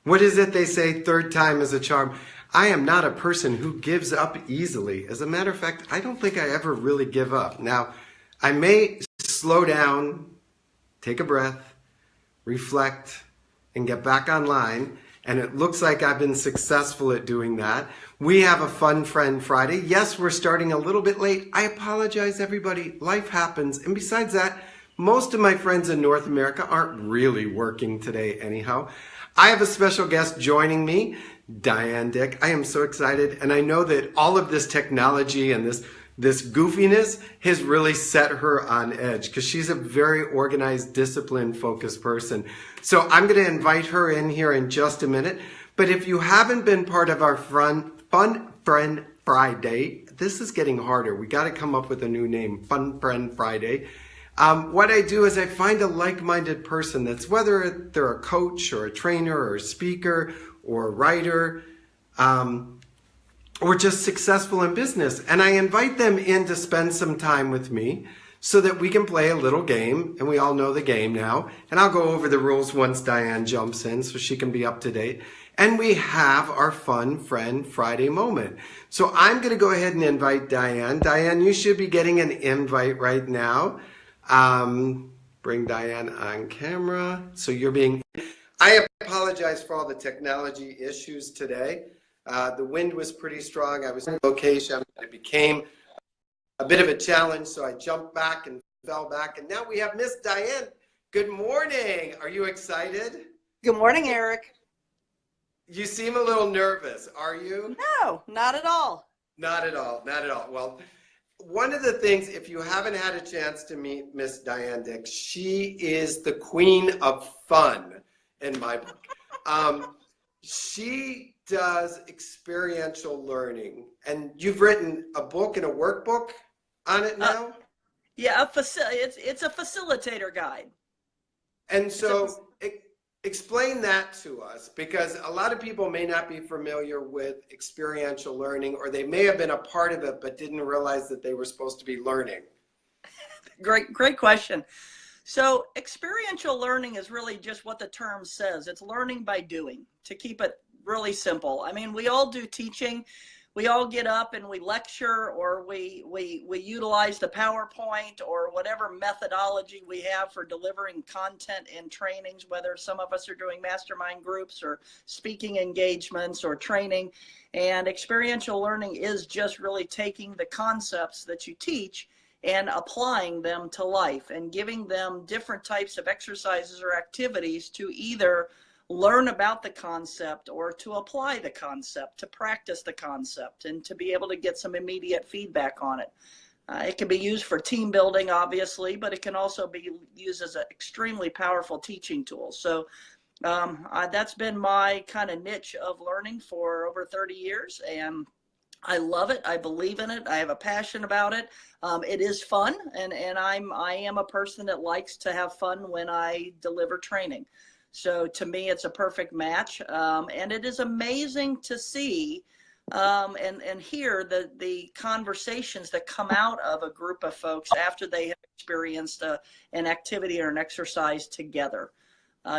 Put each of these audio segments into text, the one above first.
What is it they say? Third time is a charm. I am not a person who gives up easily. As a matter of fact, I don't think I ever really give up. Now, I may slow down, take a breath, reflect, and get back online. And it looks like I've been successful at doing that. We have a Fun Friend Friday. Yes, we're starting a little bit late. I apologize, everybody. Life happens. And besides that, most of my friends in North America aren't really working today anyhow. I have a special guest joining me, Diane Dick. I am so excited. And I know that all of this technology and this goofiness has really set her on edge because she's a very organized, disciplined, focused person. So I'm going to invite her in here in just a minute. But if you haven't been part of our Fun Friend Friday, this is getting harder. We got to come up with a new name, Fun Friend Friday. What I do is I find a like-minded person that's, whether they're a coach or a trainer or a speaker or a writer, or just successful in business. And I invite them in to spend some time with me so that we can play a little game. And we all know the game now. And I'll go over the rules once Diane jumps in so she can be up to date. And we have our Fun Friend Friday moment. So I'm going to go ahead and invite Diane. Diane, you should be getting an invite right now. Bring Diane on camera. So I apologize for all the technology issues today. The wind was pretty strong. I was in location. It became a bit of a challenge, so I jumped back and fell back. And now we have Miss Diane. Good morning. Are you excited? Good morning, Eric. You seem a little nervous. Are you? No, not at all. Not at all. Not at all. Well, one of the things, if you haven't had a chance to meet Miss Diane Dick, she is the queen of fun in my book. She does experiential learning, and you've written a book and a workbook on it now? Yeah, it's a facilitator guide. And so explain that to us, because a lot of people may not be familiar with experiential learning, or they may have been a part of it but didn't realize that they were supposed to be learning. Great question. So experiential learning is really just what the term says. It's learning by doing, to keep it really simple. I mean, we all do teaching. We all get up and we lecture, or we utilize the PowerPoint or whatever methodology we have for delivering content and trainings, whether some of us are doing mastermind groups or speaking engagements or training. And experiential learning is just really taking the concepts that you teach and applying them to life and giving them different types of exercises or activities to either learn about the concept or to apply the concept, to practice the concept, and to be able to get some immediate feedback on it. It can be used for team building, obviously, but it can also be used as an extremely powerful teaching tool. So that's been my kind of niche of learning for over 30 years, and I love it. I believe in it. I have a passion about it. It is fun, and I am a person that likes to have fun when I deliver training. So to me, it's a perfect match, and it is amazing to see and hear the conversations that come out of a group of folks after they have experienced an activity or an exercise together.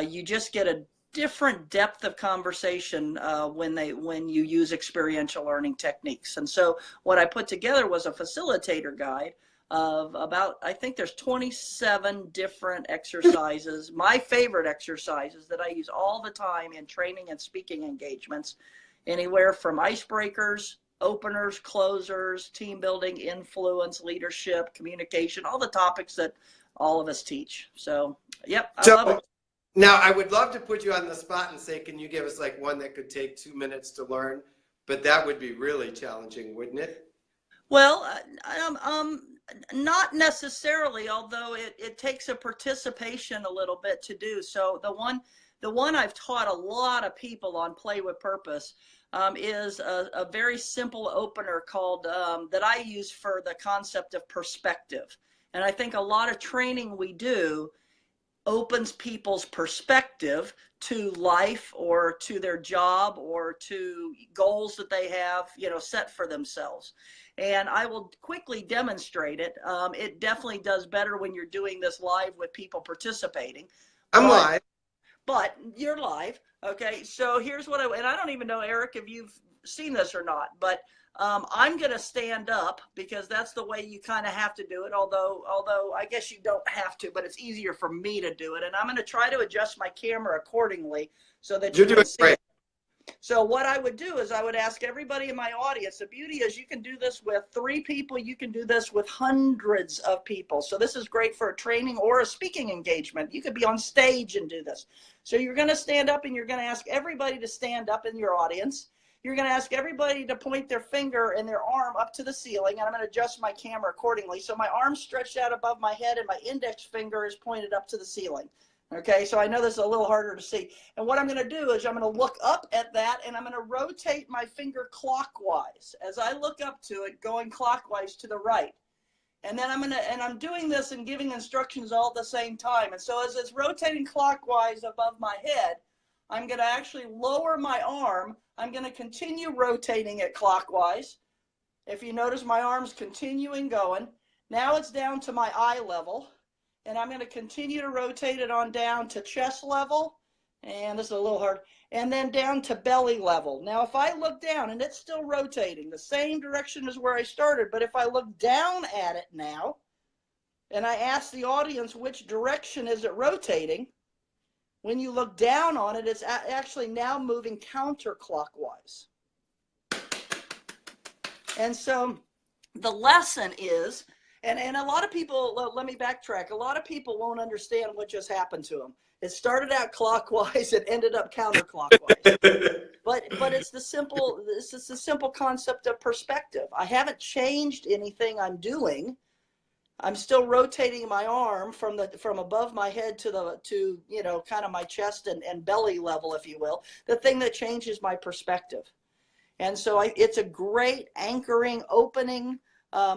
You just get a different depth of conversation when you use experiential learning techniques. And so what I put together was a facilitator guide of about, I think there's 27 different exercises, my favorite exercises that I use all the time in training and speaking engagements, anywhere from icebreakers, openers, closers, team building, influence, leadership, communication, all the topics that all of us teach. So, yep, I love it. Now, I would love to put you on the spot and say, can you give us like one that could take 2 minutes to learn? But that would be really challenging, wouldn't it? Well, not necessarily, although it takes a participation a little bit to do. So the one I've taught a lot of people on Play with Purpose is a very simple opener called that I use for the concept of perspective. And I think a lot of training we do opens people's perspective to life or to their job or to goals that they have, set for themselves. And I will quickly demonstrate it. It definitely does better when you're doing this live with people participating. I'm live. but you're live. Okay, so here's what and I don't even know, Eric, if you've seen this or not, but I'm going to stand up because that's the way you kind of have to do it. Although I guess you don't have to, but it's easier for me to do it. And I'm going to try to adjust my camera accordingly so that you can see. Great. So what I would do is I would ask everybody in my audience, the beauty is you can do this with 3 people, you can do this with hundreds of people. So this is great for a training or a speaking engagement. You could be on stage and do this. So you're going to stand up and you're going to ask everybody to stand up in your audience. You're going to ask everybody to point their finger and their arm up to the ceiling, and I'm going to adjust my camera accordingly. So my arm's stretched out above my head and my index finger is pointed up to the ceiling. Okay, so I know this is a little harder to see. And what I'm going to do is I'm going to look up at that, and I'm going to rotate my finger clockwise as I look up to it, going clockwise to the right. And then I'm doing this and giving instructions all at the same time. And so as it's rotating clockwise above my head, I'm going to actually lower my arm. I'm going to continue rotating it clockwise. If you notice, my arm's continuing going. Now it's down to my eye level. And I'm going to continue to rotate it on down to chest level. And this is a little hard. And then down to belly level. Now, if I look down, and it's still rotating, the same direction as where I started. But if I look down at it now, and I ask the audience which direction is it rotating, when you look down on it, it's actually now moving counterclockwise. And so the lesson is, and a lot of people, let me backtrack, a lot of people won't understand what just happened to them. It started out clockwise, it ended up counterclockwise. but it's the simple concept of perspective. I haven't changed anything I'm doing. I'm still rotating my arm from above my head to you know, kind of my chest and belly level, if you will. The thing that changes my perspective. And so it's a great anchoring, opening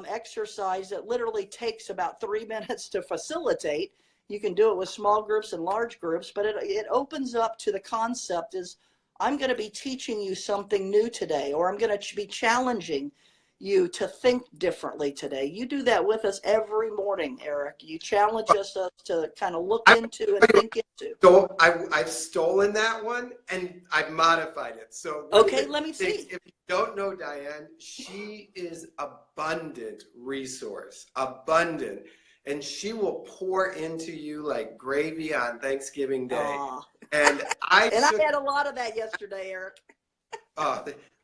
exercise that literally takes about 3 minutes to facilitate. You can do it with small groups and large groups, but it opens up to the concept is I'm going to be teaching you something new today, or I'm going to be challenging you to think differently today. You do that with us every morning, Eric. You challenge us to kind of look into and think into. So I've stolen that one and I've modified it. So okay, let me see. If you don't know Diane, she is abundant resource, abundant. And she will pour into you like gravy on Thanksgiving Day. Aww. And I had a lot of that yesterday, Eric.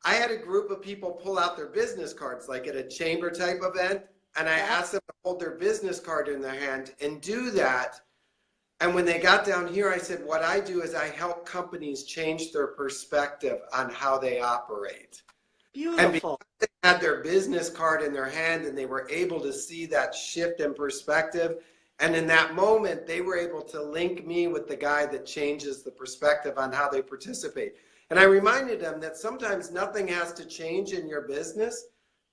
I had a group of people pull out their business cards, like at a chamber type event, and I asked them to hold their business card in their hand and do that. And when they got down here, I said, what I do is I help companies change their perspective on how they operate. Beautiful. And because they had their business card in their hand and they were able to see that shift in perspective, and in that moment, they were able to link me with the guy that changes the perspective on how they participate. And I reminded them that sometimes nothing has to change in your business,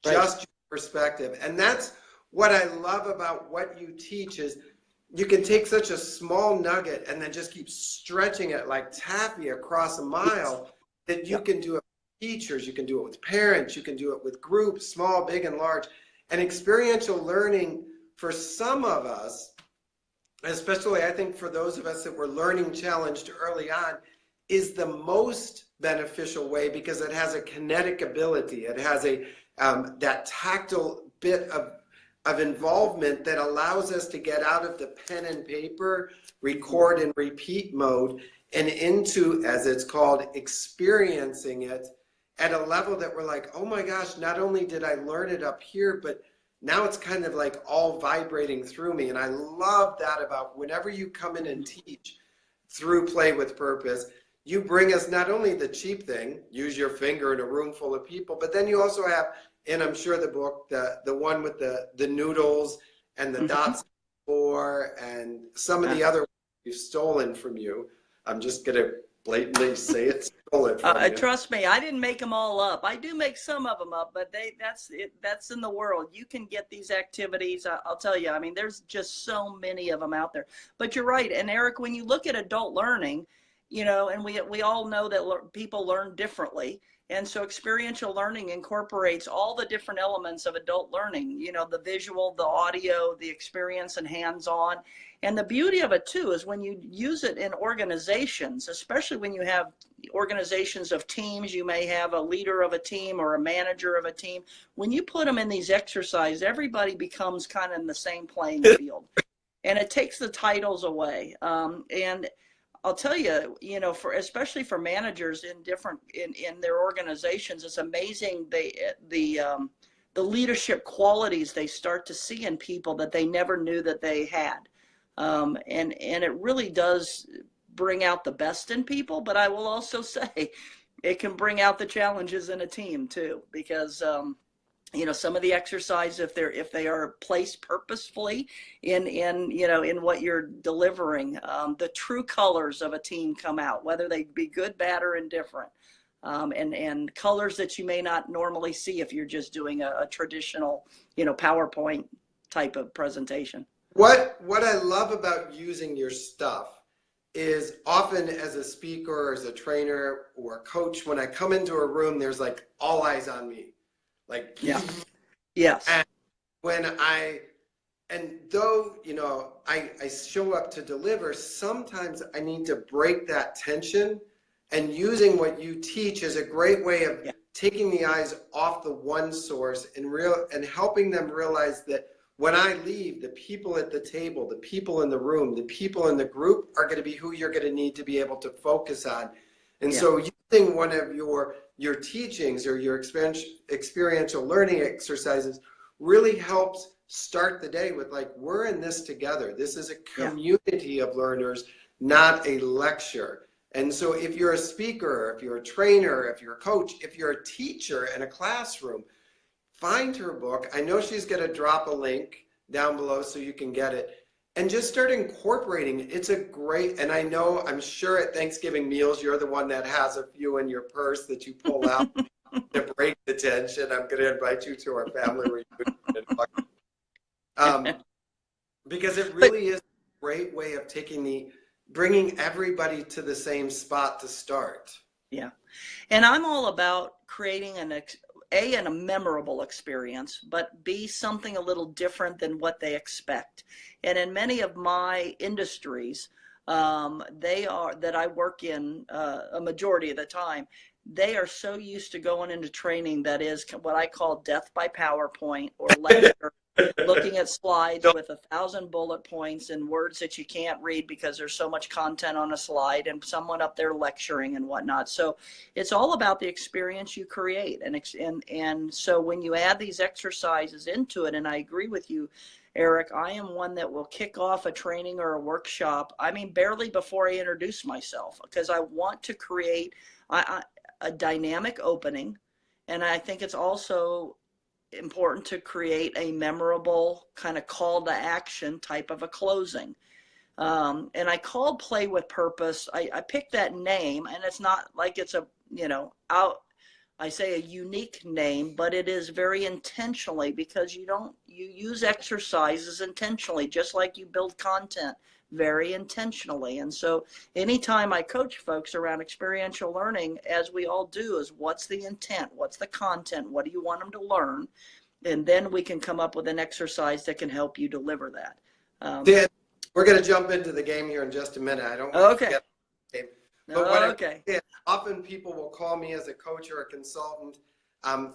just your perspective. And that's what I love about what you teach is you can take such a small nugget and then just keep stretching it like taffy across a mile that you can do it with teachers, you can do it with parents, you can do it with groups, small, big, and large. And experiential learning for some of us, especially I think for those of us that were learning challenged early on, is the most beneficial way because it has a kinetic ability. It has a that tactile bit of involvement that allows us to get out of the pen and paper, record and repeat mode and into, as it's called, experiencing it at a level that we're like, oh my gosh, not only did I learn it up here, but now it's kind of like all vibrating through me. And I love that about whenever you come in and teach through Play with Purpose, you bring us not only the cheap thing, use your finger in a room full of people, but then you also have, and I'm sure the book, the one with the noodles and the dots for, and some of the other we've stolen from you. I'm just going to blatantly say it's stolen from you. Trust me, I didn't make them all up. I do make some of them up, but that's in the world. You can get these activities. I'll tell you, I mean, there's just so many of them out there. But you're right. And Eric, when you look at adult learning, you know, and we all know that people learn differently. And so experiential learning incorporates all the different elements of adult learning, you know, the visual, the audio, the experience and hands-on. And the beauty of it too is when you use it in organizations, especially when you have organizations of teams, you may have a leader of a team or a manager of a team. When you put them in these exercises, everybody becomes kind of in the same playing field, and it takes the titles away. And I'll tell you, for especially for managers in their organizations, it's amazing the leadership qualities they start to see in people that they never knew that they had. And it really does bring out the best in people, but I will also say it can bring out the challenges in a team too, because some of the exercise, if they are placed purposefully in what you're delivering, the true colors of a team come out, whether they be good, bad, or indifferent. And colors that you may not normally see if you're just doing a traditional, PowerPoint type of presentation. What I love about using your stuff is often as a speaker or as a trainer or a coach, when I come into a room, there's like all eyes on me. Like, yeah. Yes. And though, I show up to deliver, sometimes I need to break that tension, and using what you teach is a great way of taking the eyes off the one source and helping them realize that when I leave, the people at the table, the people in the room, the people in the group are going to be who you're going to need to be able to focus on. And so using one of your teachings or your experiential learning exercises really helps start the day with, like, we're in this together. This is a community of learners, not a lecture. And so if you're a speaker, if you're a trainer, if you're a coach, if you're a teacher in a classroom, find her book. I know she's going to drop a link down below so you can get it. And just start incorporating. It's a great, and I'm sure at Thanksgiving meals, you're the one that has a few in your purse that you pull out to break the tension. I'm going to invite you to our family reunion. Because it really is a great way of bringing everybody to the same spot to start. Yeah. And I'm all about creating a memorable experience, but B, something a little different than what they expect. And in many of my industries, that I work in a majority of the time, they are so used to going into training that is what I call death by PowerPoint or lecture, looking at slides with 1,000 bullet points and words that you can't read because there's so much content on a slide and someone up there lecturing and whatnot. So it's all about the experience you create. And so when you add these exercises into it, and I agree with you, Eric, I am one that will kick off a training or a workshop, barely before I introduce myself, because I want to create a dynamic opening. And I think it's also important to create a memorable kind of call to action type of a closing. And I called Play with Purpose. I picked that name, and it's not like it's a unique name, but it is very intentionally, because you use exercises intentionally, just like you build content very intentionally. And so anytime I coach folks around experiential learning, as we all do, is what's the intent? What's the content? What do you want them to learn? And then we can come up with an exercise that can help you deliver that. Dan, we're going to jump into the game here in just a minute. I don't want to forget the game. But often people will call me as a coach or a consultant,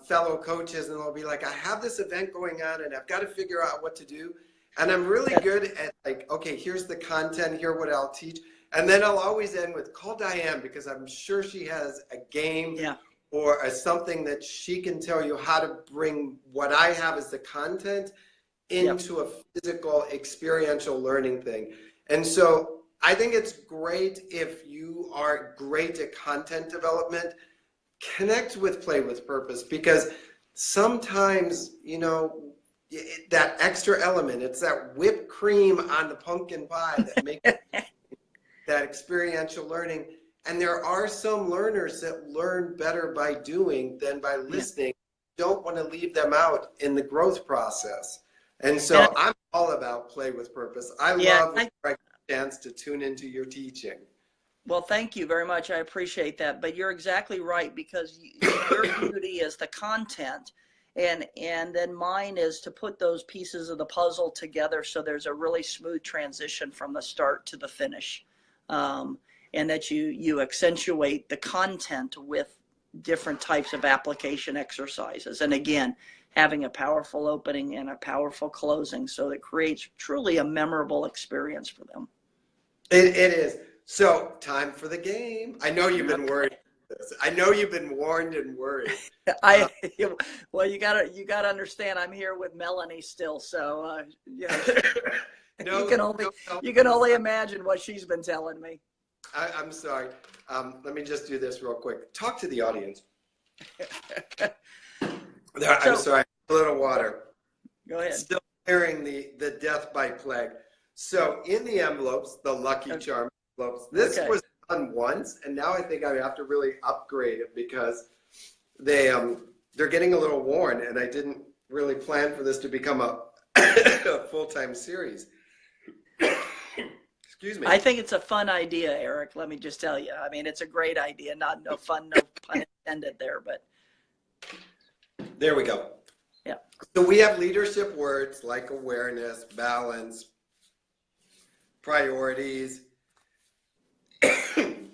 fellow coaches, and they'll be like, I have this event going on and I've got to figure out what to do. And I'm really good at, like, okay, here's the content, here what I'll teach. And then I'll always end with, call Diane, because I'm sure she has a game or something that she can tell you how to bring what I have as the content into a physical experiential learning thing. And so I think it's great if you are great at content development, connect with Play with Purpose, because sometimes, that extra element, it's that whipped cream on the pumpkin pie that makes that experiential learning. And there are some learners that learn better by doing than by listening. Don't want to leave them out in the growth process. And so I'm all about Play with Purpose. I love when I get a chance to tune into your teaching. Well, thank you very much. I appreciate that. But you're exactly right, because your beauty is the content. And then mine is to put those pieces of the puzzle together so there's a really smooth transition from the start to the finish, and that you accentuate the content with different types of application exercises. And again, having a powerful opening and a powerful closing so that creates truly a memorable experience for them. It is. So, time for the game. I know you've been worried. I know you've been warned and worried. Well, you gotta understand, I'm here with Melanie still, so you know, you can only imagine what she's been telling me. I'm sorry. Let me just do this real quick. Talk to the audience. I'm sorry. A little water. Go ahead. Still hearing the death by plague. So in the envelopes, the Lucky Charm envelopes, this was done once, and now I think I have to really upgrade it because they're getting a little worn, and I didn't really plan for this to become a full-time series. Excuse me. I think it's a fun idea, Eric. Let me just tell you. I mean, it's a great idea. No pun intended there, but there we go. Yeah. So we have leadership words like awareness, balance, priorities,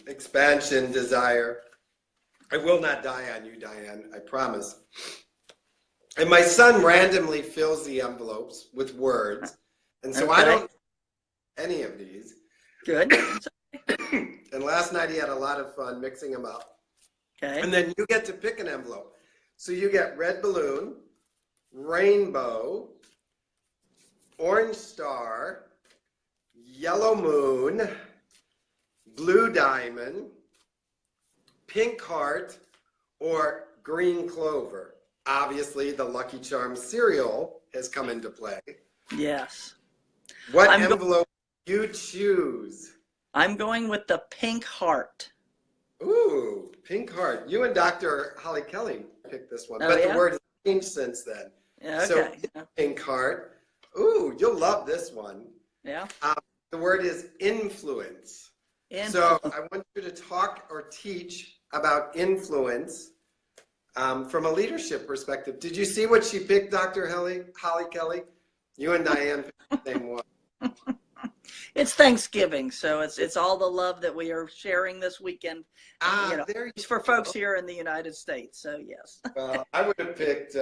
expansion, desire. I will not die on you, Diane, I promise. And my son randomly fills the envelopes with words. And so I don't any of these. Good. And last night he had a lot of fun mixing them up. Okay. And then you get to pick an envelope. So you get red balloon, rainbow, orange star, yellow moon, blue diamond, pink heart, or green clover. Obviously, the Lucky Charms cereal has come into play. Yes. What envelope do you choose? I'm going with the pink heart. Ooh, pink heart. You and Dr. Holly Kelly picked this one, but the word has changed since then. Yeah, okay. So pink heart. Ooh, you'll love this one. Yeah. The word is influence. So I want you to talk or teach about influence from a leadership perspective. Did you see what she picked, Dr. Holly Kelly? You and Diane picked the same one. It's Thanksgiving, so it's all the love that we are sharing this weekend. It's for folks here in the United States. So yes. Well, I would have picked.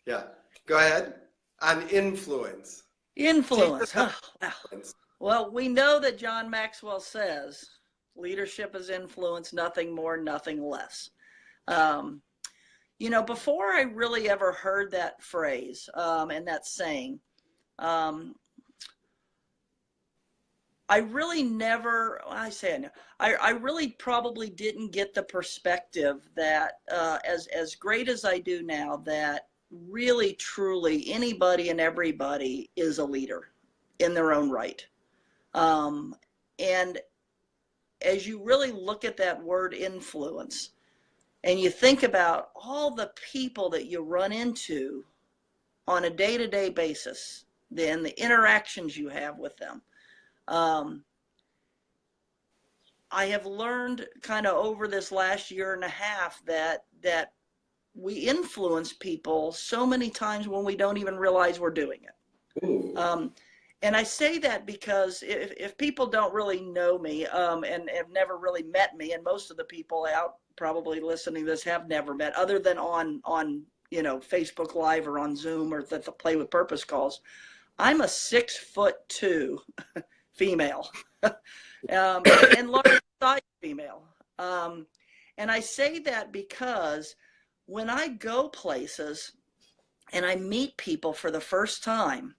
Go ahead. On influence. Influence. Well, we know that John Maxwell says leadership is influence, nothing more, nothing less. Before I really ever heard that phrase and that saying, I really never, I really probably didn't get the perspective that as great as I do now, that really, truly anybody and everybody is a leader in their own right. And as you really look at that word influence and you think about all the people that you run into on a day-to-day basis, then the interactions you have with them, I have learned kind of over this last year and a half that we influence people so many times when we don't even realize we're doing it. And I say that because if people don't really know me and have never really met me, and most of the people out probably listening to this have never met, other than on Facebook Live or on Zoom or the Play with Purpose calls, I'm a 6'2" female, and large size female. And I say that because when I go places and I meet people for the first time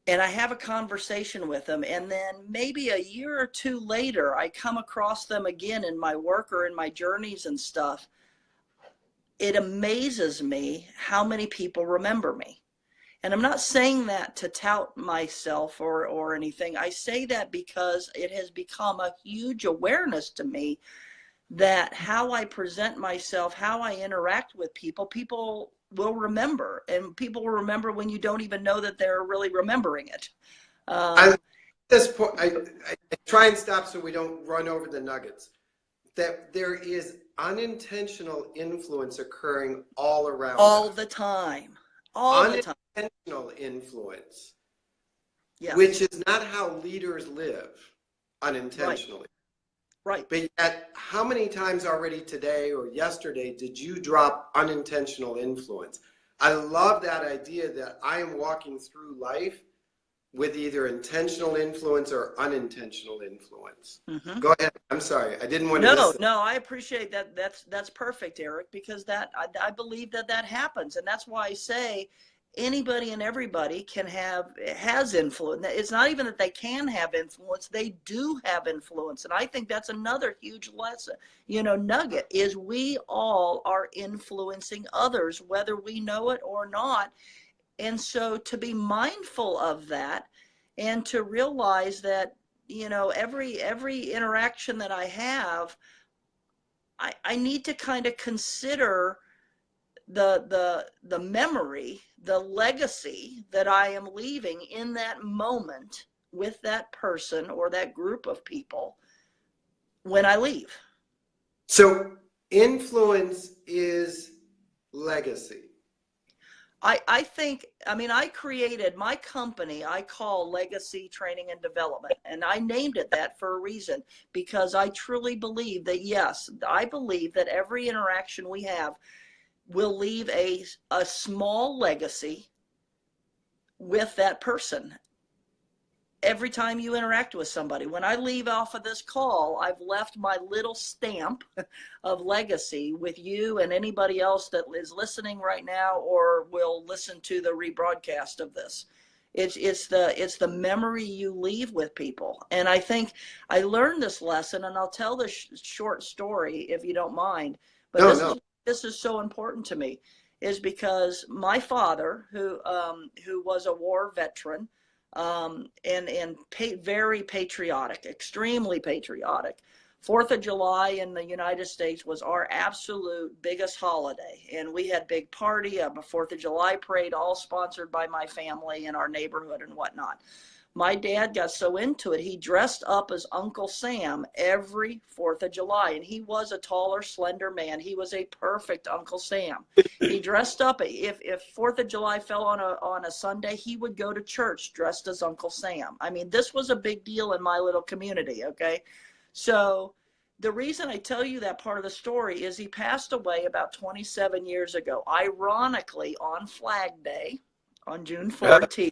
and I have a conversation with them, and then maybe a year or two later, I come across them again in my work or in my journeys and stuff, it amazes me how many people remember me. And I'm not saying that to tout myself or anything. I say that because it has become a huge awareness to me that how I present myself, how I interact with people, people will remember. And people will remember when you don't even know that they're really remembering it. At this point, I try and stop so we don't run over the nuggets. that there is unintentional influence occurring all around All us. the time. All the time. Unintentional influence, Yes. which is not how leaders live, unintentionally. Right. But yet, how many times already today or yesterday did you drop unintentional influence? I love that idea that I am walking through life with either intentional influence or unintentional influence. Mm-hmm. Go ahead. I'm sorry. I didn't want to miss that. No, I appreciate that. That's perfect, Eric, because I believe that happens. And that's why I say anybody and everybody has influence. It's not even that they can have influence, they do have influence. And I think that's another huge lesson, nugget, is we all are influencing others, whether we know it or not. And so to be mindful of that and to realize that, every interaction that I have, I need to kind of consider the memory, the legacy that I am leaving in that moment with that person or that group of people when I leave. So influence is legacy. I think, I created my company, I call Legacy Training and Development, and I named it that for a reason, because I truly believe that, yes, I believe that every interaction we have will leave a small legacy with that person. Every time you interact with somebody, when I leave off of this call, I've left my little stamp of legacy with you and anybody else that is listening right now or will listen to the rebroadcast of this. It's the memory you leave with people. And I think I learned this lesson, and I'll tell this short story if you don't mind. But this is so important to me, is because my father, who was a war veteran, very patriotic, extremely patriotic. 4th of July in the United States was our absolute biggest holiday. And we had big party, a 4th of July parade, all sponsored by my family and our neighborhood and whatnot. My dad got so into it, he dressed up as Uncle Sam every 4th of July. And he was a taller, slender man. He was a perfect Uncle Sam. He dressed up. If 4th of July fell on a Sunday, he would go to church dressed as Uncle Sam. This was a big deal in my little community, okay? So the reason I tell you that part of the story is he passed away about 27 years ago, ironically on Flag Day, on June 14th.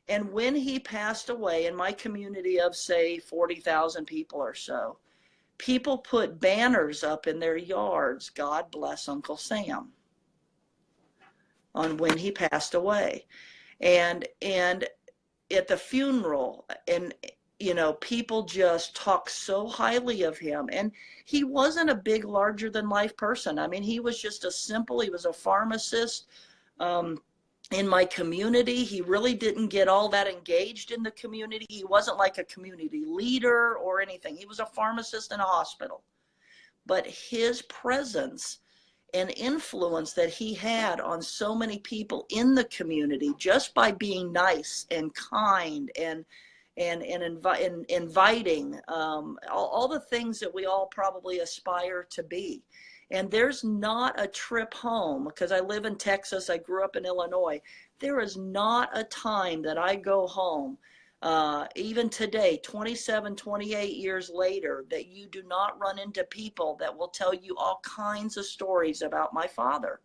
And when he passed away, in my community of, say, 40,000 people or so, people put banners up in their yards, "God bless Uncle Sam," on when he passed away. And at the funeral, and people just talk so highly of him. And he wasn't a big, larger than life person. He was just he was a pharmacist. In my community, he really didn't get all that engaged in the community. He wasn't like a community leader or anything. He was a pharmacist in a hospital. But his presence and influence that he had on so many people in the community, just by being nice and kind and inviting, all the things that we all probably aspire to be. And there's not a trip home, because I live in Texas, I grew up in Illinois. There is not a time that I go home, even today, 27, 28 years later, that you do not run into people that will tell you all kinds of stories about my father.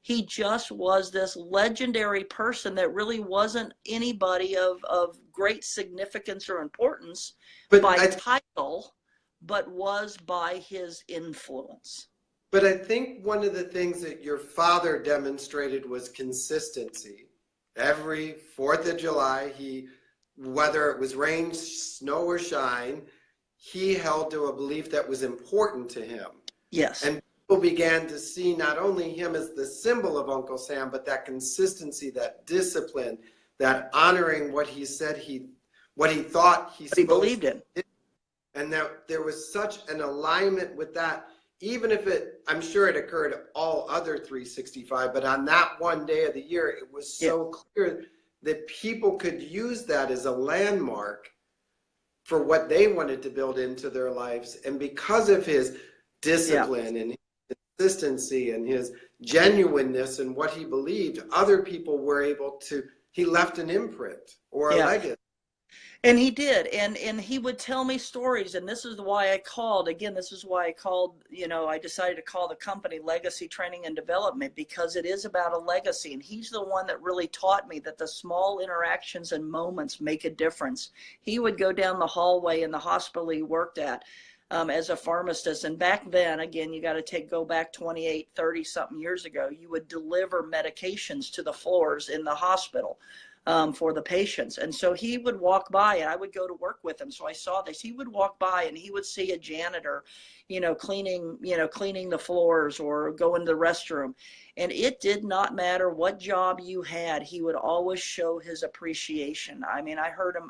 He just was this legendary person that really wasn't anybody of great significance or importance by title, but was by his influence. But I think one of the things that your father demonstrated was consistency. Every 4th of July, whether it was rain, snow, or shine, he held to a belief that was important to him. Yes. And people began to see not only him as the symbol of Uncle Sam, but that consistency, that discipline, that honoring what he said what he thought he believed in. And that there was such an alignment with that. Even if I'm sure it occurred all other 365, but on that one day of the year, it was so clear that people could use that as a landmark for what they wanted to build into their lives. And because of his discipline and his consistency and his genuineness and what he believed, other people were able to, he left an imprint or a legacy. And he did, and he would tell me stories, and this is why I called, again, this is why I called, you know, I decided to call the company Legacy Training and Development, because it is about a legacy, and he's the one that really taught me that the small interactions and moments make a difference. He would go down the hallway in the hospital he worked at as a pharmacist, and back then, again, you got to go back 28, 30 something years ago, you would deliver medications to the floors in the hospital. For the patients. And so he would walk by, and I would go to work with him. So I saw this. He would walk by and he would see a janitor, cleaning the floors or go into the restroom. And it did not matter what job you had, he would always show his appreciation. I mean, I heard him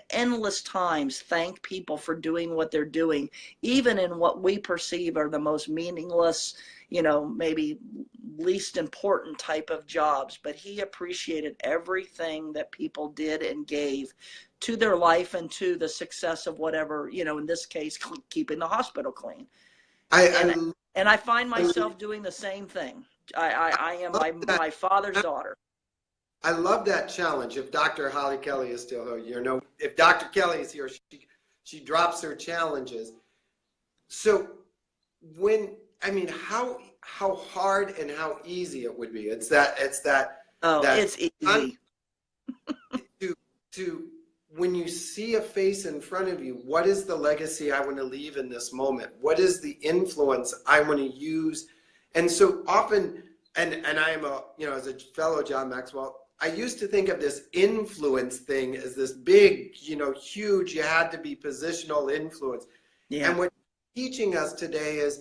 endless times thank people for doing what they're doing, even in what we perceive are the most meaningless, maybe least important type of jobs, but he appreciated everything that people did and gave to their life and to the success of whatever, in this case, keeping the hospital clean. And I find myself doing the same thing. I am my father's daughter. I love that challenge. If Dr. Holly Kelly is still here, if Dr. Kelly is here, she drops her challenges. So how hard and how easy it would be. It's easy. to when you see a face in front of you, what is the legacy I want to leave in this moment? What is the influence I want to use? And so often, and I am as a fellow John Maxwell, I used to think of this influence thing as this big, huge, you had to be positional influence. Yeah. And what you're teaching us today is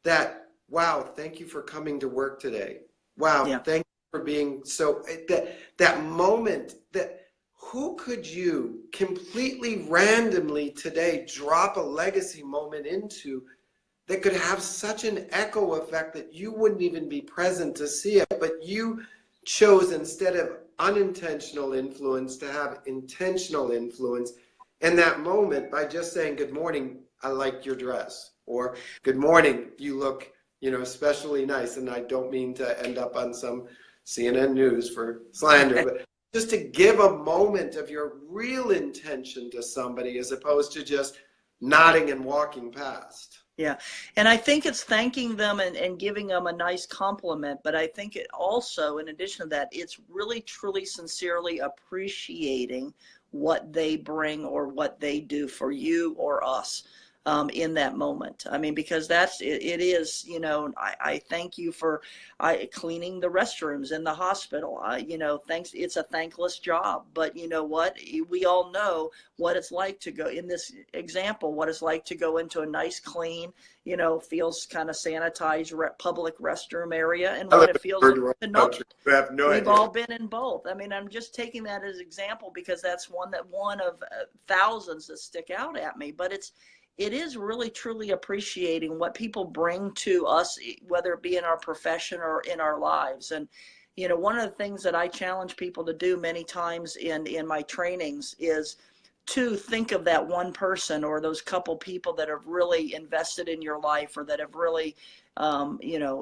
that, wow, thank you for coming to work today. Wow, thank you for being so, that moment, that who could you completely randomly today drop a legacy moment into that could have such an echo effect that you wouldn't even be present to see it, but you chose, instead of unintentional influence, to have intentional influence in that moment by just saying, good morning, I like your dress, or good morning, you look especially nice. And I don't mean to end up on some CNN news for slander, but just to give a moment of your real intention to somebody as opposed to just nodding and walking past. Yeah. And I think it's thanking them and giving them a nice compliment. But I think it also, in addition to that, it's really, truly, sincerely appreciating what they bring or what they do for you or us. In that moment. I mean, because it is, I thank you for cleaning the restrooms in the hospital. Thanks. It's a thankless job, but you know what? We all know what it's like to go, in this example, what it's like to go into a nice, clean, feels kind of sanitized public restroom area, and what it feels like to not. We've all been in both. I mean, I'm just taking that as an example because that's one of thousands that stick out at me, but it is really truly appreciating what people bring to us, whether it be in our profession or in our lives. And, one of the things that I challenge people to do many times in my trainings is to think of that one person or those couple people that have really invested in your life or that have really,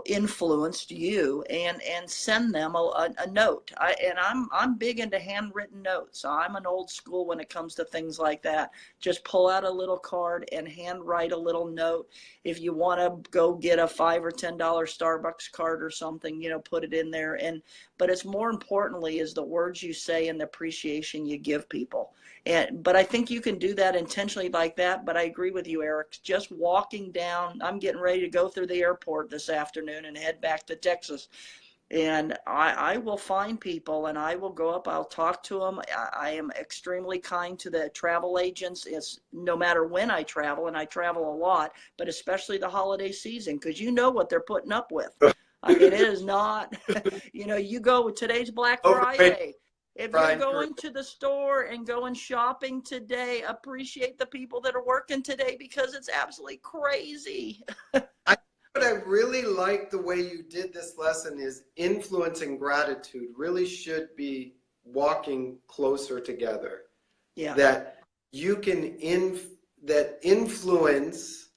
influenced you, and send them a note. I'm big into handwritten notes. I'm an old school when it comes to things like that. Just pull out a little card and handwrite a little note. If you want to go get a $5 or $10 Starbucks card or something, put it in there. But it's more importantly is the words you say and the appreciation you give people. But I think you can do that intentionally like that. But I agree with you, Eric. Just walking down, I'm getting ready to go through the airport this afternoon and head back to Texas. And I will find people and I will go up. I'll talk to them. I am extremely kind to the travel agents. It's no matter when I travel, and I travel a lot, but especially the holiday season, because you know what they're putting up with. I mean, it is not, you go, today's Black Friday. If you're going to the store and going shopping today, appreciate the people that are working today because it's absolutely crazy. What I really like the way you did this lesson is influence and gratitude really should be walking closer together. Yeah. That you can that influence,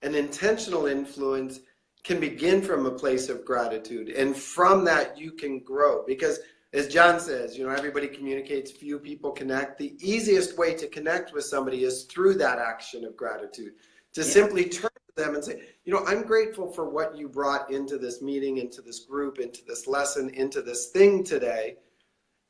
an intentional influence, can begin from a place of gratitude, and from that you can grow. Because as John says, everybody communicates, few people connect. The easiest way to connect with somebody is through that action of gratitude, to simply turn to them and say, I'm grateful for what you brought into this meeting, into this group, into this lesson, into this thing today.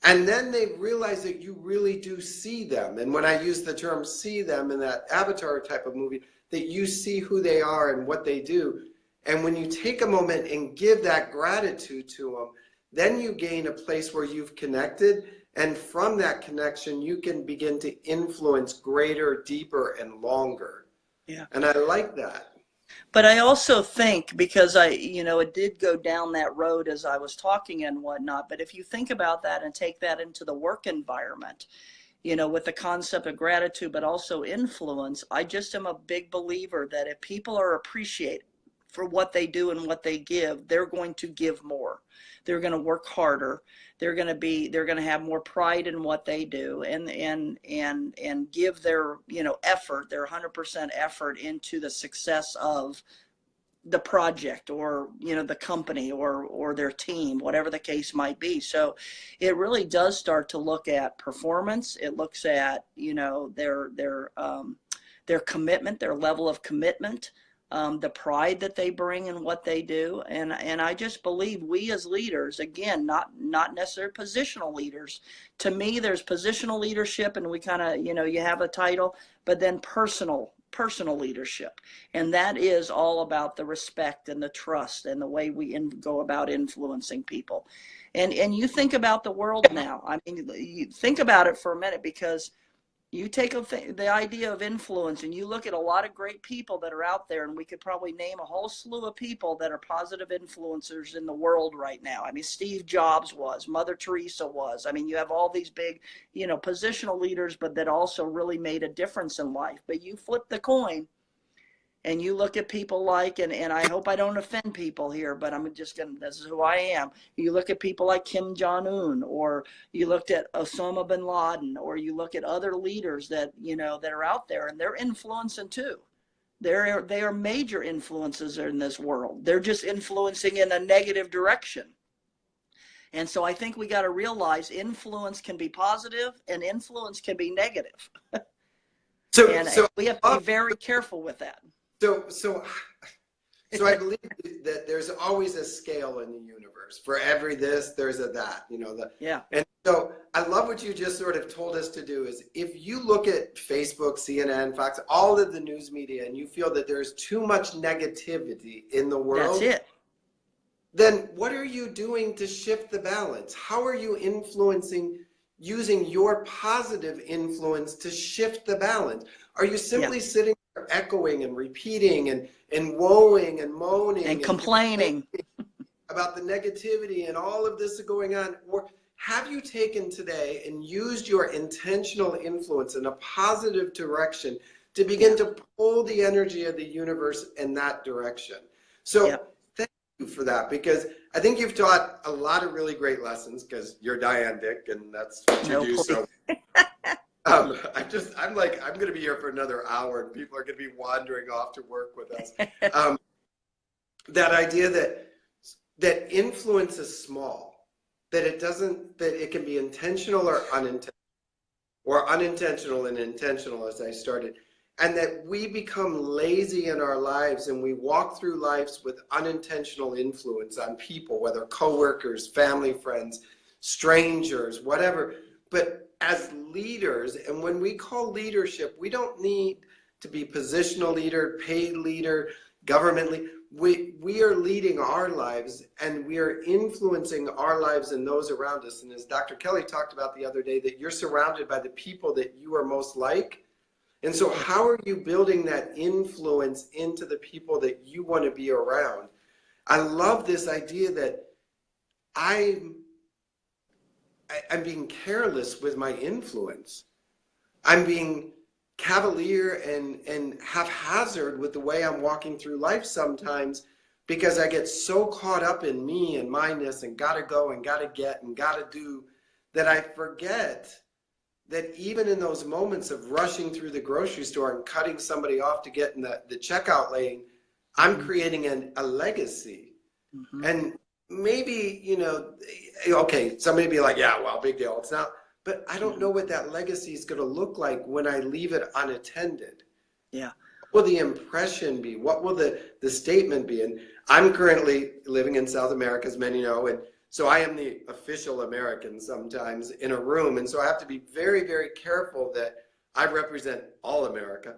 And then they realize that you really do see them. And when I use the term see them in that Avatar type of movie, that you see who they are and what they do. And when you take a moment and give that gratitude to them, then you gain a place where you've connected. And from that connection, you can begin to influence greater, deeper, and longer. Yeah. And I like that. But I also think, because it did go down that road as I was talking and whatnot, but if you think about that and take that into the work environment, with the concept of gratitude, but also influence, I just am a big believer that if people are appreciated for what they do and what they give, they're going to give more. They're going to work harder. They're going to have more pride in what they do, and give their, effort, their 100% effort into the success of the project, or, the company, or their team, whatever the case might be. So it really does start to look at performance. It looks at, their commitment, their level of commitment, the pride that they bring in what they do. And I just believe we as leaders, again, not necessarily positional leaders. To me, there's positional leadership, and we kind of, you have a title, but then personal leadership. And that is all about the respect and the trust and the way we go about influencing people. And you think about the world now. I mean, you think about it for a minute, because you take the idea of influence and you look at a lot of great people that are out there, and we could probably name a whole slew of people that are positive influencers in the world right now. I mean, Steve Jobs was, Mother Teresa was. I mean, you have all these big, positional leaders, but that also really made a difference in life. But you flip the coin and you look at people like, and I hope I don't offend people here, but I'm just going to, this is who I am. You look at people like Kim Jong-un, or you looked at Osama bin Laden, or you look at other leaders that, that are out there, and they're influencing too. They are major influences in this world. They're just influencing in a negative direction. And so I think we got to realize influence can be positive and influence can be negative. So we have to be very careful with that. So I believe that there's always a scale in the universe. For every this, there's a that, Yeah. And so I love what you just sort of told us to do is, if you look at Facebook, CNN, Fox, all of the news media, and you feel that there's too much negativity in the world. That's it. Then what are you doing to shift the balance? How are you influencing, using your positive influence to shift the balance? Are you simply sitting there echoing and repeating and woeing and moaning and complaining about the negativity and all of this going on? Or have you taken today and used your intentional influence in a positive direction to begin to pull the energy of the universe in that direction? So thank you for that, because I think you've taught a lot of really great lessons, because you're Diane Dick and that's what you do. So I'm going to be here for another hour and people are going to be wandering off to work with us. That idea that influence is small, that it can be intentional or unintentional and intentional, as I started, and that we become lazy in our lives and we walk through lives with unintentional influence on people, whether coworkers, family, friends, strangers, whatever. But as leaders, and when we call leadership, we don't need to be positional leader, paid leader, government leader. We are leading our lives and we are influencing our lives and those around us. And as Dr. Kelly talked about the other day, that you're surrounded by the people that you are most like. And so how are you building that influence into the people that you want to be around? I love this idea that I'm being careless with my influence. I'm being cavalier and haphazard with the way I'm walking through life sometimes, because I get so caught up in me and myness and gotta go and gotta get and gotta do, that I forget that even in those moments of rushing through the grocery store and cutting somebody off to get in the checkout lane, I'm creating a legacy. And maybe, you know, okay, somebody be like, yeah, well, big deal. It's not, but I don't know what that legacy is going to look like when I leave it unattended. Yeah. What will the impression be? What will the statement be? And I'm currently living in South America, as many know, and so I am the official American sometimes in a room. And so I have to be very, very careful that I represent all America,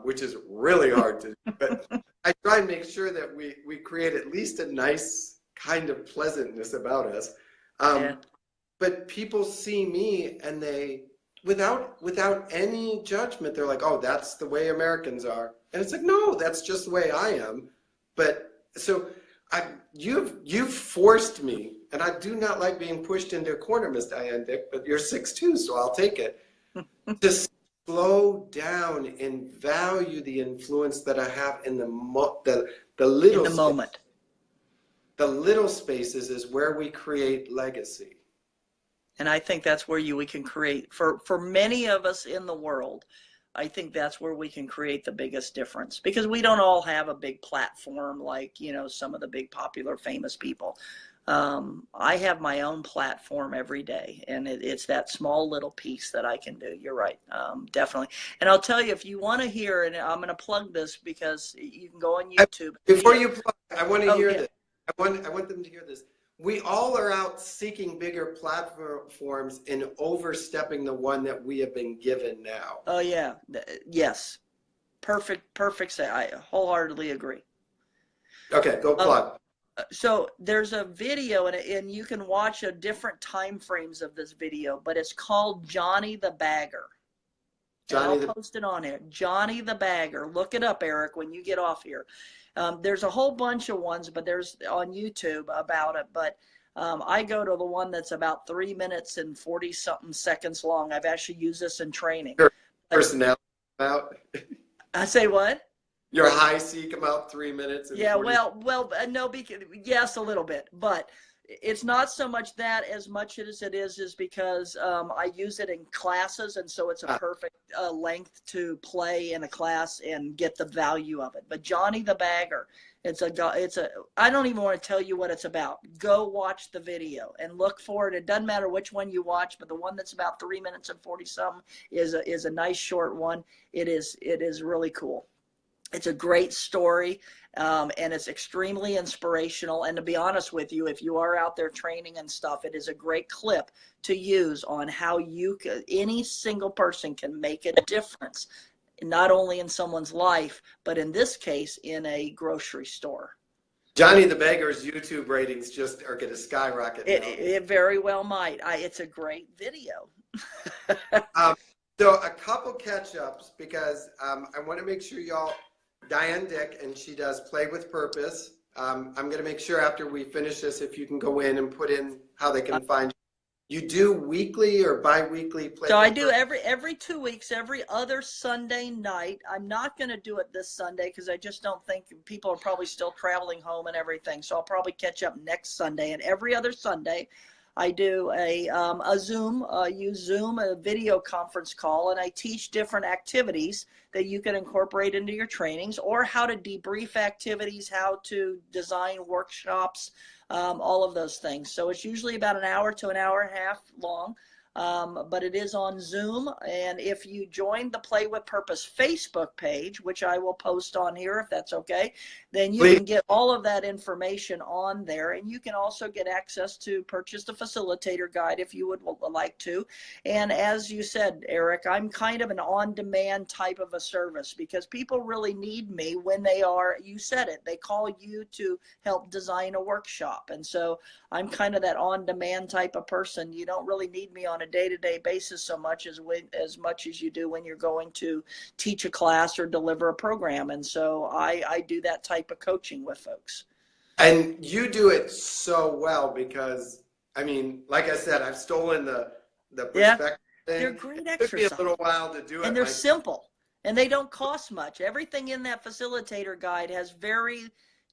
which is really hard to do. But I try and make sure that we create at least a nice kind of pleasantness about us. But people see me and they, without any judgment, they're like, oh, that's the way Americans are. And it's like, no, that's just the way I am. But so you've forced me, and I do not like being pushed into a corner, Miss Diane Dick, but you're 6'2", so I'll take it. To slow down and value the influence that I have in the little in the moment. The little spaces is where we create legacy. And I think that's where we can create, for many of us in the world, I think that's where we can create the biggest difference, because we don't all have a big platform like, you know, some of the big popular famous people. I have my own platform every day, and it's that small little piece that I can do. You're right. Definitely. And I'll tell you, if you want to hear, and I'm going to plug this because you can go on YouTube. Before you plug, I want to hear this. I want them to hear this. We all are out seeking bigger platforms and overstepping the one that we have been given now. Oh, yeah. Yes. Perfect. I wholeheartedly agree. Okay, go plug. So there's a video, and you can watch different time frames of this video, but it's called Johnny the Bagger. I'll post it on here. Johnny the Bagger. Look it up, Eric, when you get off here. There's a whole bunch of ones, but there's on YouTube about it. But I go to the one that's about 3 minutes and 40-something seconds long. I've actually used this in training. Your personality out. I say what? Your high C come out 3 minutes. And yeah, 40. well, no, because yes, a little bit, but it's not so much that as much as it is because I use it in classes, and so it's a perfect length to play in a class and get the value of it. But Johnny the Bagger, I don't even want to tell you what it's about. Go watch the video and look for it. It doesn't matter which one you watch, but the one that's about 3 minutes and 40-something is a nice short one. It is really cool. It's a great story, and it's extremely inspirational. And to be honest with you, if you are out there training and stuff, it is a great clip to use on how any single person can make a difference, not only in someone's life, but in this case, in a grocery store. Johnny the Bagger's YouTube ratings just are going to skyrocket. It very well might. It's a great video. So a couple catch-ups, because I want to make sure y'all, Diane Dick, and she does Play with Purpose. I'm going to make sure after we finish this, if you can go in and put in how they can find you. You do weekly or bi-weekly Play So with I do Purpose? every 2 weeks, every other Sunday night. I'm not going to do it this Sunday because I just don't think people are probably still traveling home and everything. So I'll probably catch up next Sunday. And every other Sunday, I do a Zoom, use Zoom, a video conference call, and I teach different activities that you can incorporate into your trainings, or how to debrief activities, how to design workshops, all of those things. So it's usually about an hour to an hour and a half long. But it is on Zoom, and if you join the Play with Purpose Facebook page, which I will post on here if that's okay, then you can get all of that information on there, and you can also get access to purchase the facilitator guide if you would like to. And as you said, Eric, I'm kind of an on-demand type of a service, because people really need me when you said it, they call you to help design a workshop. And so I'm kind of that on-demand type of person. You don't really need me on a day-to-day basis so much as you do when you're going to teach a class or deliver a program. And so I do that type of coaching with folks. And you do it so well, because, I mean, like I said, I've stolen the perspective thing. They're great exercises. It took me a little while to do it. And they're simple, and they don't cost much. Everything in that facilitator guide has very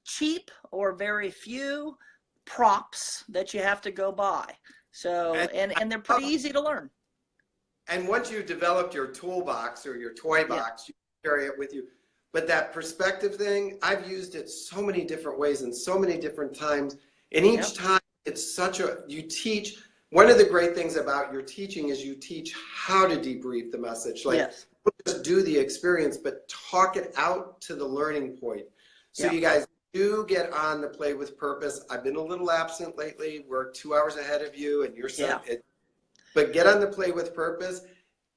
cheap or very few props that you have to go buy. So, and they're pretty easy to learn. And once you've developed your toolbox or your toy box, you carry it with you. But that perspective thing, I've used it so many different ways and so many different times. And each time it's you teach. One of the great things about your teaching is you teach how to debrief the message. Like, don't just do the experience, but talk it out to the learning point. So you guys do get on the Play with Purpose. I've been a little absent lately. We're 2 hours ahead of you, and you're but get on the Play with Purpose.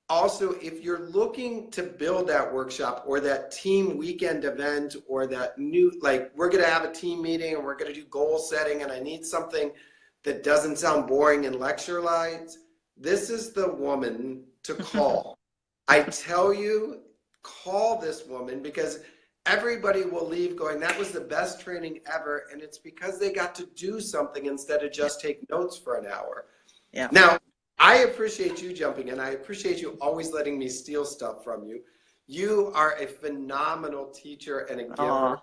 Also, if you're looking to build that workshop or that team weekend event or that we're going to have a team meeting and we're going to do goal setting and I need something that doesn't sound boring in lecture lines, this is the woman to call. I tell you, call this woman, because everybody will leave going, that was the best training ever. And it's because they got to do something instead of just take notes for an hour. Yeah. Now, I appreciate you jumping in. I appreciate you always letting me steal stuff from you. You are a phenomenal teacher and a giver.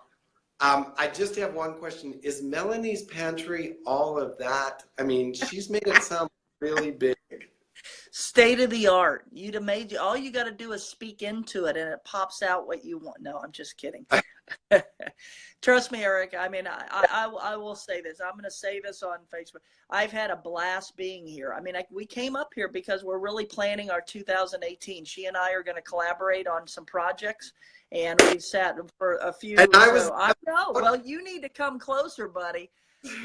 I just have one question. Is Melanie's pantry all of that? I mean, she's made it sound really big. State of the art. All you got to do is speak into it and it pops out what you want. No, I'm just kidding. Trust me, Eric. I mean, I will say this. I'm going to say this on Facebook. I've had a blast being here. I mean, we came up here because we're really planning our 2018. She and I are going to collaborate on some projects, and we've sat for a few. And I know. Well, you need to come closer, buddy.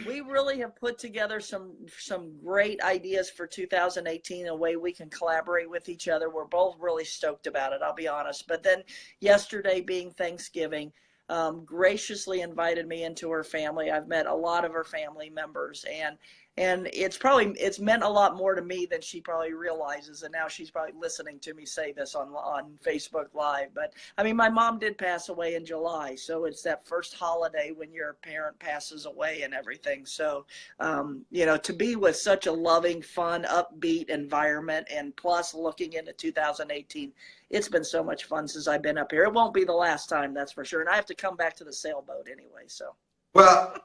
We really have put together some great ideas for 2018, a way we can collaborate with each other. We're both really stoked about it, I'll be honest. But then yesterday being Thanksgiving, graciously invited me into her family. I've met a lot of her family members, and it's meant a lot more to me than she probably realizes. And now she's probably listening to me say this on Facebook Live. But I mean, my mom did pass away in July, so it's that first holiday when your parent passes away and everything. So, to be with such a loving, fun, upbeat environment, and plus looking into 2018, it's been so much fun since I've been up here. It won't be the last time, that's for sure. And I have to come back to the sailboat anyway. So, well,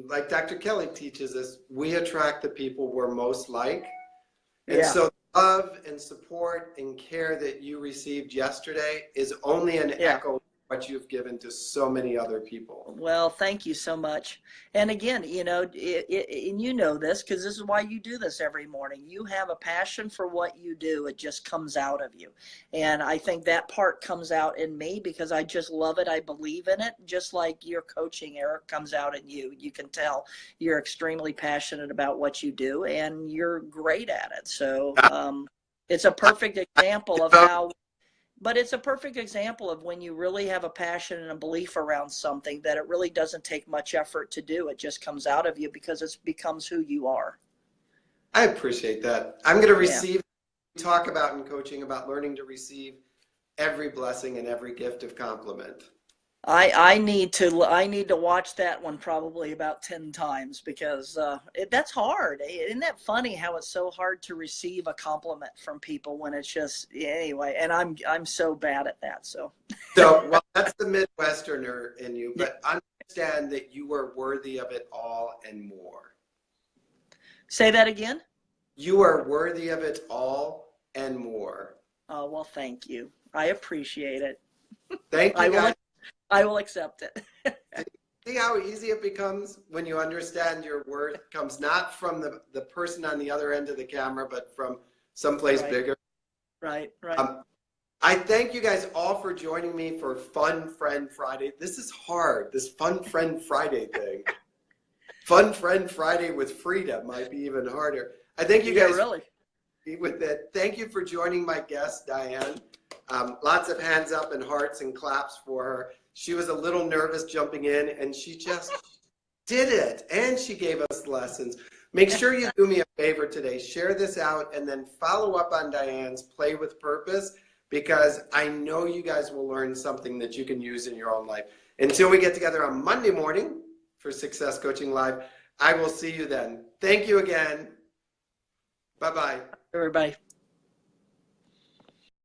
like Dr. Kelly teaches us, we attract the people we're most like. And so love and support and care that you received yesterday is only an echo of what you've given to so many other people. Well, thank you so much. And again, and you know this because this is why you do this every morning. You have a passion for what you do. It just comes out of you. And I think that part comes out in me because I just love it. I believe in it. Just like your coaching, Eric, comes out in you. You can tell you're extremely passionate about what you do and you're great at it. So it's a perfect example of how. But it's a perfect example of when you really have a passion and a belief around something that it really doesn't take much effort to do. It just comes out of you because it becomes who you are. I appreciate that. I'm going to receive, talk about in coaching about learning to receive every blessing and every gift of compliment. I need to watch that one probably about 10 times because that's hard. Isn't that funny how it's so hard to receive a compliment from people when it's just anyway? And I'm so bad at that. So well, that's the Midwesterner in you, but understand that you are worthy of it all and more. Say that again. You are worthy of it all and more. Oh, well, thank you. I appreciate it. Thank you, guys. I will accept it. See how easy it becomes when you understand your worth comes not from the person on the other end of the camera, but from someplace bigger. Right. I thank you guys all for joining me for Fun Friend Friday. This is hard, this Fun Friend Friday thing. Fun Friend Friday with Frida might be even harder. I thank you guys really with that. Thank you for joining my guest, Diane. Lots of hands up and hearts and claps for her. She was a little nervous jumping in, and she just did it. And she gave us lessons. Make sure you do me a favor today. Share this out and then follow up on Diane's Play with Purpose, because I know you guys will learn something that you can use in your own life. Until we get together on Monday morning for Success Coaching Live, I will see you then. Thank you again. Bye-bye. Everybody.